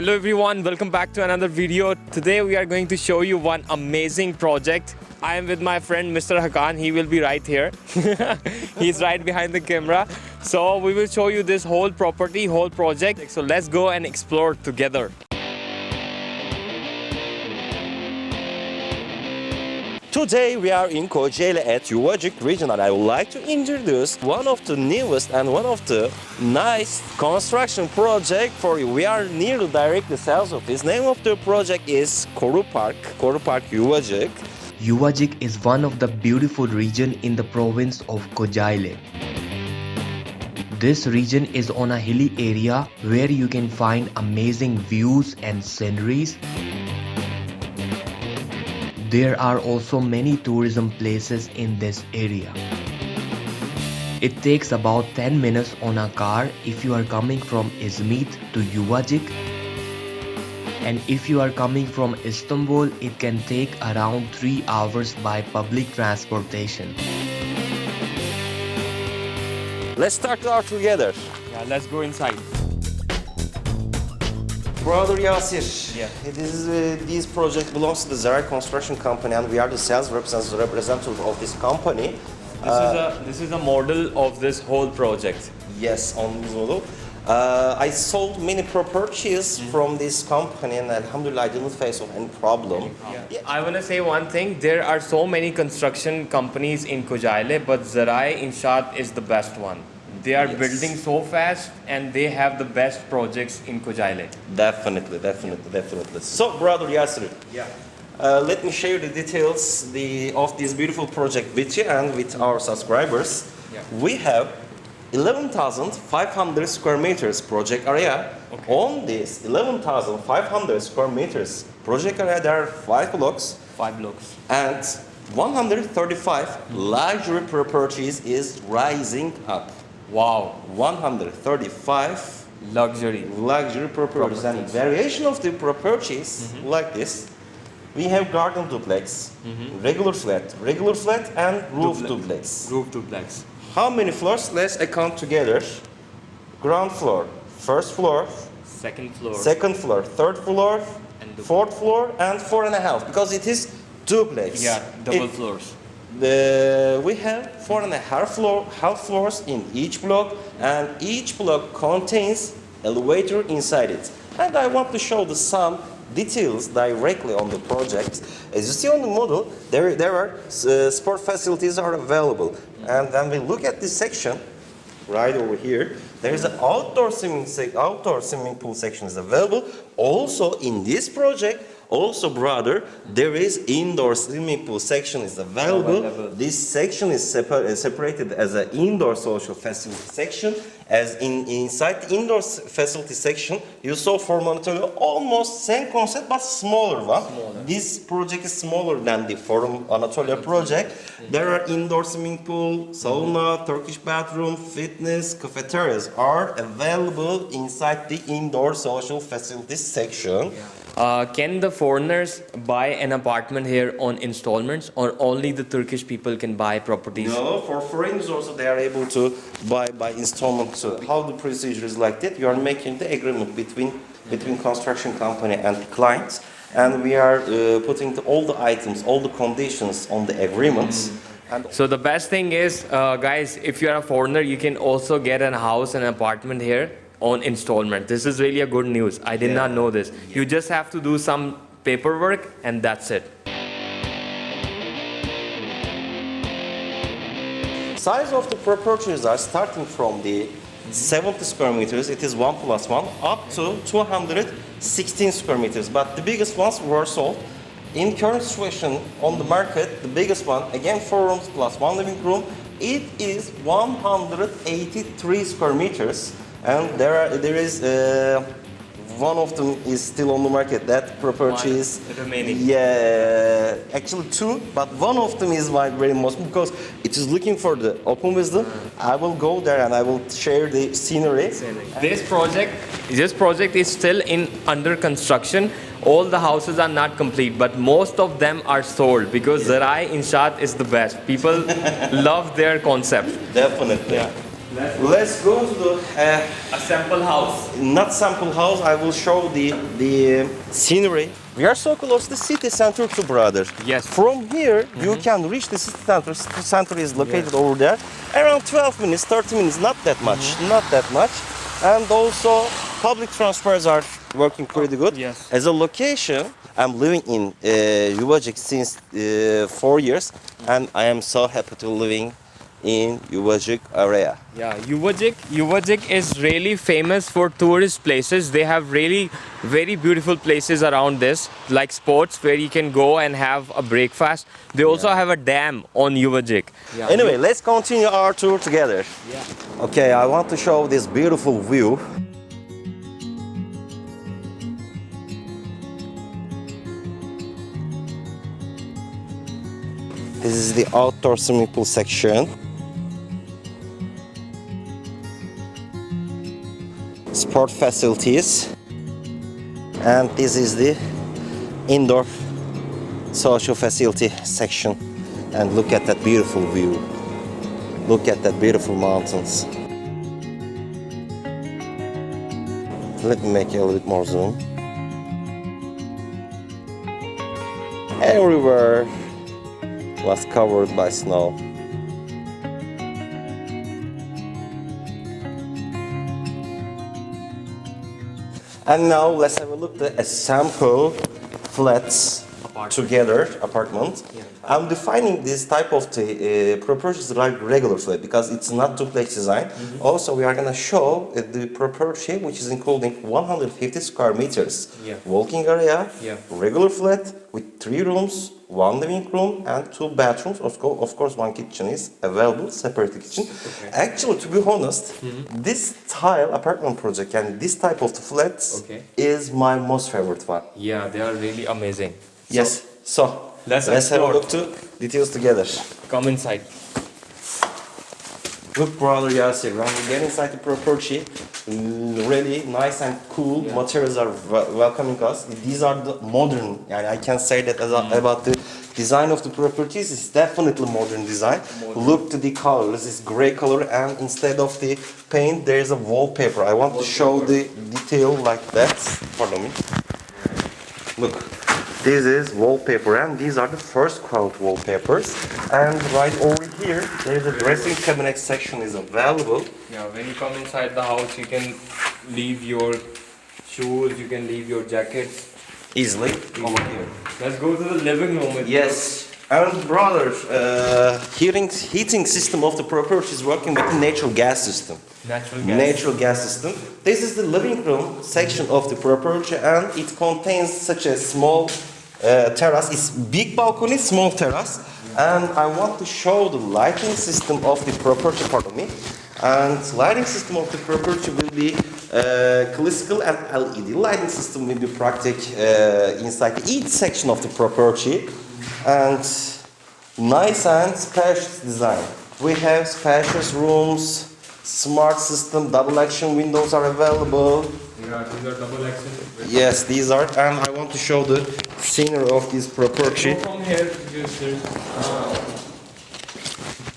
Hello everyone, welcome back to another video. Today we are going to show you one amazing project. I am with my friend Mr. Hakan. He will be right here. He's right behind the camera. So we will show you this whole property, whole project. So let's go and explore together. Today we are in Kocaeli at Yuvacık region and I would like to introduce one of the newest and one of the nice construction project for you. We are near directly south of this. Name of the project is Koru Park Yuvacık. Yuvacık is one of the beautiful region in the province of Kocaeli. This region is on a hilly area where you can find amazing views and sceneries. There are also many tourism places in this area. It takes about 10 minutes on a car if you are coming from Izmit to Yuvacık. And if you are coming from Istanbul, it can take around 3 hours by public transportation. Let's start out together. Yeah, let's go inside. Brother Yasir, Yeah. This project belongs to the Zara Construction Company and we are the sales representative of this company. This is a model of this whole project. Yes, on this model. I sold many properties from this company and alhamdulillah I didn't face any problem. Yeah. I want to say one thing. There are so many construction companies in Kocaeli, but Zarai Inshaat is the best one. They are building so fast and they have the best projects in Kocaeli. Definitely. So, brother Yasir, let me share the details of this beautiful project with you and with our subscribers. Yeah. We have 11,500 square meters project area. Okay. On this 11,500 square meters project area, there are 5 blocks 5 blocks. and 135 luxury properties is rising up. Wow. 135 Luxury. luxury properties and variation of the properties like this. We have garden duplex, regular flat and roof duplex. Roof duplex. How many floors? Let's account together. Ground floor, first floor, Second floor. second floor, third floor, And fourth floor and 4.5 because it is duplex. Yeah, double floors. We have 4.5 floors in each block and each block contains elevator inside it. And I want to show some details directly on the project. As you see on the model, there are sport facilities are available. And when we look at this section, right over here, there is an outdoor swimming pool section is available. Also in this project, brother, there is indoor swimming pool section is available. This section is separated as an indoor social facility section. As inside the indoor facility section, you saw Forum Anatolia almost same concept but smaller one. This project is smaller than the Forum Anatolia project. There are indoor swimming pool, sauna, Turkish bathroom, fitness, cafeterias are available inside the indoor social facilities section. Can the foreigners buy an apartment here on installments, or only the Turkish people can buy properties? No, for foreigners also they are able to buy by installment. So how the procedure is like that? You are making the agreement between construction company and the clients, and we are putting all the items, all the conditions on the agreements. And So the best thing is, guys, if you are a foreigner, you can also get a house and an apartment here on installment. This is really a good news. I did not know this. You just have to do some paperwork and that's it. size of the properties are starting from the 70 square meters, it is 1+1, up to 216 square meters. But the biggest ones were sold. In current situation on the market, the biggest one, again 4 rooms plus 1 living room, it is 183 square meters. And there is one of them is still on the market. That property is remaining. Yeah, actually 2, but one of them is my very most because it is looking for the open wisdom. I will go there and I will share the scenery. This project is still under construction. All the houses are not complete, but most of them are sold because Zarai Inshaat is the best. People love their concept. Definitely. Yeah. Let's go to the A sample house. not sample house. I will show the scenery. We are so close to the city center too, brother. Yes. From here, you can reach the city center. City center is located over there. Around 12 minutes, 30 minutes, not that much, not that much. And also, public transports are working pretty good. Yes. As a location, I'm living in Yuvacık since 4 years, and I am so happy to living in Yuvacık area. Yeah, Yuvacık is really famous for tourist places. They have really very beautiful places around this, like spots where you can go and have a breakfast. They also have a dam on Yuvacık. Yeah. Anyway, let's continue our tour together. Yeah. Okay, I want to show this beautiful view. This is the outdoor swimming pool section. Sport facilities. And this is the indoor social facility section. And look at that beautiful view. Look at that beautiful mountains. Let me make it a little bit more zoom. Everywhere was covered by snow. And now let's have a look at a sample flats together apartment. I'm defining this type of the properties like regular flat because it's not duplex design. Also, we are gonna show the property which is including 150 square meters, walking area, regular flat with 3 rooms, 1 living room and 2 bathrooms. Of course, 1 kitchen is available, separate kitchen. Okay. Actually, to be honest, this style apartment project and this type of the flats is my most favorite one. Yeah, they are really amazing. Yes. So let's have a explore. look to details together. Come inside. Look, brother Yasir, when we get inside the property, really nice and cool materials are welcoming us. These are the modern, and I can say that about the design of the properties. It's definitely modern design. Look to the colors, it's gray color, and instead of the paint, there is a wallpaper. I want to show the detail like that. Pardon me. Look. This is wallpaper and these are the first quality wallpapers. And right over here, there is a dressing cabinet section is available. Yeah, when you come inside the house, you can leave your shoes, you can leave your jackets. Easily. Over here. Let's go to the living room. Yes. And brother, heating system of the property is working with the natural gas system. Natural gas system. This is the living room section of the property and it contains such a small terrace. It's big balcony, small terrace. And I want to show the lighting system of the property, pardon me. And lighting system of the property will be classical and LED. Lighting system will be practical inside each section of the property. And nice and spacious design. We have spacious rooms, smart system, double action windows are available. Yeah, these are double action. Yes, these are, and I want to show the scenery of this property. Go from here,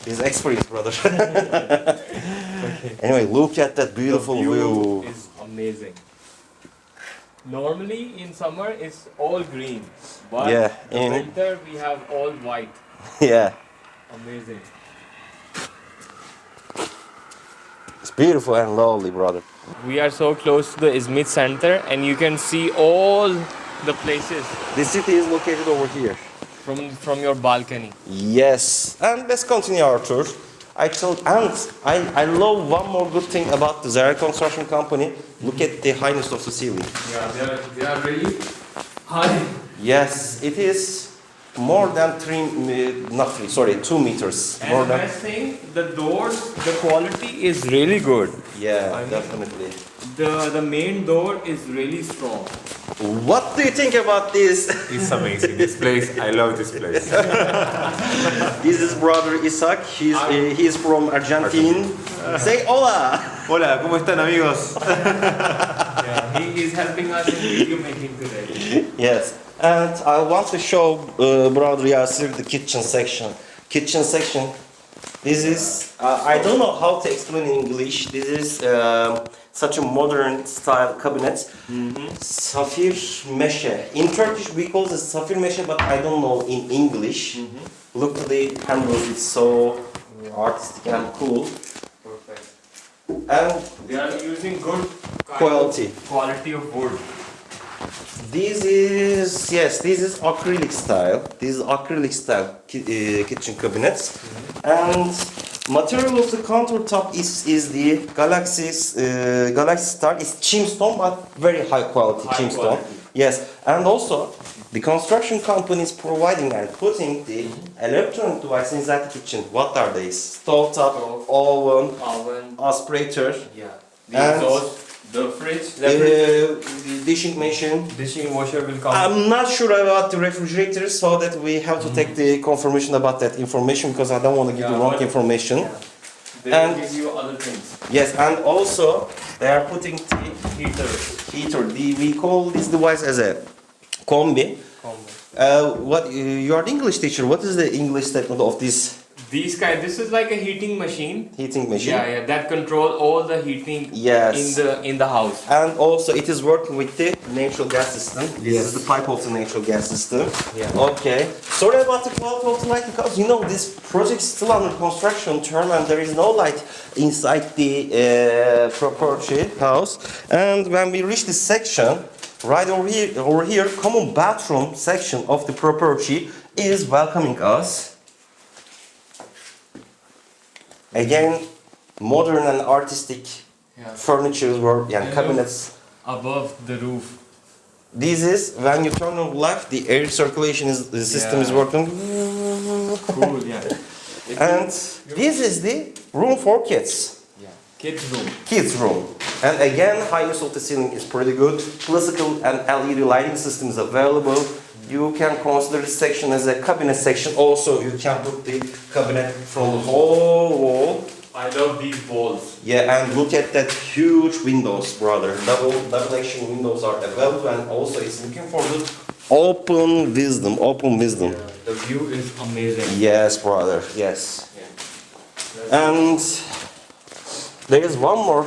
This experience, brother. Anyway, look at that beautiful view. Is amazing. Normally in summer it's all green, but in winter we have all white. Yeah. Amazing. It's beautiful and lovely, brother. We are so close to the Izmit center and you can see all the places The city is located over here. from your balcony. Yes. And let's continue our tour. I love one more good thing about the Zara construction company. Look at the highness of the ceiling. Yeah, they are really high. Yes, it is more than 2 meters. And More the than. best thing, the doors, the quality is really good. Yeah, definitely. The main door is really strong. What do you think about this? It's amazing, this place. I love this place. This is brother Isaac. He's from Argentina. Say hola. Hola, ¿cómo están, amigos? Yeah, he is helping us in video making today. Yes, and I want to show brother Yasir the kitchen section. Kitchen section This is, I don't know how to explain in English. This is such a modern style cabinet. Safir meşe. In Turkish we call it safir meşe, but I don't know in English. Look at the handles, it's so artistic and cool. Perfect. And They are using good Quality. quality of wood. this is, yes, this is acrylic style. This is acrylic style kitchen cabinets. And material of the countertop is the Galaxy style. It's chimstone, but very high quality High chimstone. quality. Yes, and also the construction company is providing and putting the electronic device inside the kitchen. What are they? Stove top, Stove. oven, Oven. aspirator, Yeah. And- The fridge. dishing machine. Dishing washer will come. I'm not sure about the refrigerator, so that we have to take the confirmation about that information because I don't want to give the Yeah, wrong but- information. Yeah. They And- will give you other things. Yes, and also they are putting the Heater. heater. We call this device as a combi. What you are the English teacher? What is the English statement of this These kind. This is like a heating machine. heating machine? Yeah, yeah. That control all the heating. Yes. In the house. And also it is working with the natural gas system. This Yes. is the pipe of the natural gas system. Yeah. Okay. Sorry about the quality of the light because you know this project is still under construction term and there is no light inside the property house. And when we reach this section, right over here, common bathroom section of the property is welcoming us. Again, modern and artistic Yeah. furniture were and And cabinets. Above the roof. This is when you turn on left, the air circulation is the system is Yeah. working. Cool. Yeah. And this is the room for kids. Yeah. Kids room. Kids room. And again, highness of the ceiling is pretty good. Classical and LED lighting system is available. You can consider this section as a cabinet section. Also, you can put the cabinet from the whole wall. I love these walls. Yeah, and look at that huge windows, brother. Double action windows are available, and also it's looking for the open wisdom. The view is amazing. Yes, brother. Yes. Yeah. And there is one more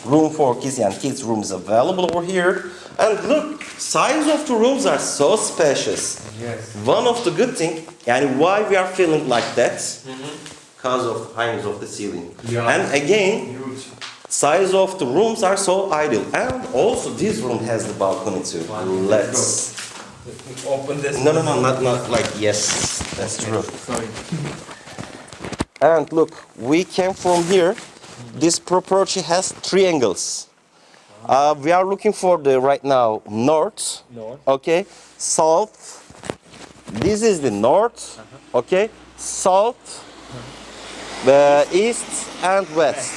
room for kids, and kids room is available over here. And look, size of the rooms are so spacious. Yes. One of the good thing, and why we are feeling like that, because of highness of the ceiling. Yeah. And again, Huge. size of the rooms are so ideal. And also this room has the balcony too. Let's. Let me open this. No, not like yes, that's true. Sorry. And look, we came from here. This property has three angles. We are looking for the right now north. North. Okay, south. This is the north. Okay, south, the east and west.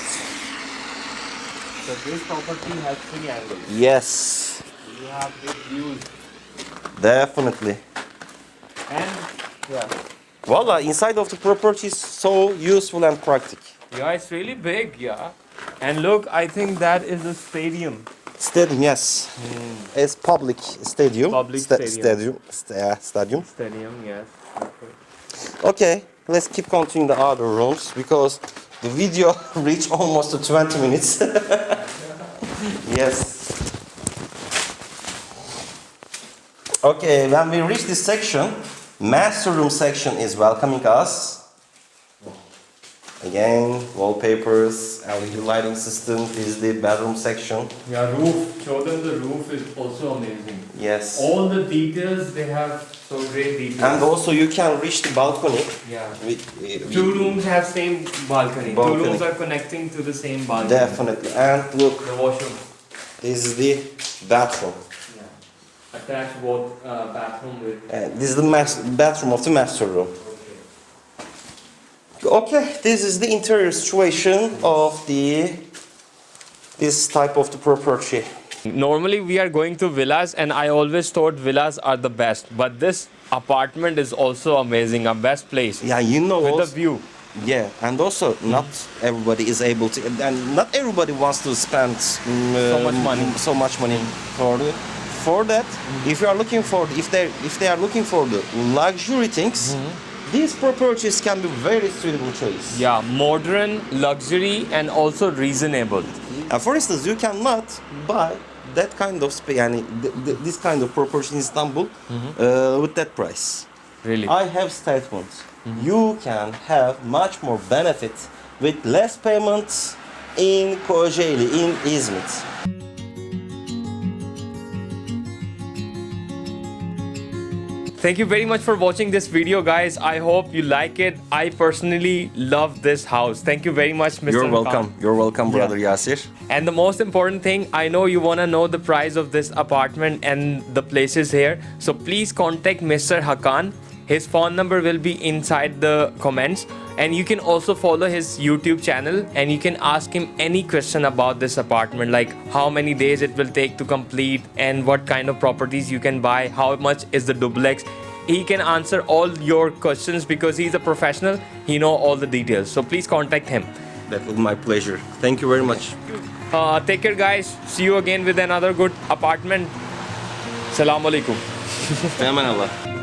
So this property has three angles. Yes, You have big views. definitely. And yeah. Voila, inside of the property is so useful and practical. Yeah, it's really big, yeah. And look, I think that is a stadium. Stadium, yes. It's public stadium. Public stadium. Stadium. Stadium, yes. Okay, let's keep continuing the other rooms because the video reached almost to 20 minutes. Yes. Okay, when we reach this section, master room section is welcoming us. Again, wallpapers, LED lighting system. This is the bedroom section. Yeah, roof. Show them the roof is also amazing. Yes. All the details, they have so great details. And also you can reach the balcony. yeah. With, Two rooms have same balcony. Balcony. Two rooms are connecting to the same balcony. Definitely. And look, The washroom. this is the bathroom. Yeah. Attached bathroom with. This is the bathroom of the master room. Okay, this is the interior situation of this type of the property. Normally we are going to villas and I always thought villas are the best. But this apartment is also amazing, a best place. Yeah, you know. With the Also, view. yeah, and also not everybody is able to, and not everybody wants to spend so much money for that. If you are looking for, if they are looking for the luxury things, these properties can be very suitable choice. Yeah, modern, luxury, and also reasonable. For instance, you cannot buy that kind of this kind of property in Istanbul with that price. Really? I have statements. You can have much more benefit with less payments in Kocaeli, in Izmit. Thank you very much for watching this video, guys. I hope you like it. I personally love this house. Thank you very much, Mr. You're Hakan. welcome. You're welcome, brother Yasir. And the most important thing, I know you want to know the price of this apartment and the places here. So please contact Mr. Hakan. His phone number will be inside the comments. And you can also follow his YouTube channel and you can ask him any question about this apartment, like how many days it will take to complete and what kind of properties you can buy, how much is the duplex. He can answer all your questions because he's a professional. He knows all the details. So please contact him. That was my pleasure. Thank you very much. Take care, guys. See you again with another good apartment. Assalamu alaikum. Aman Allah.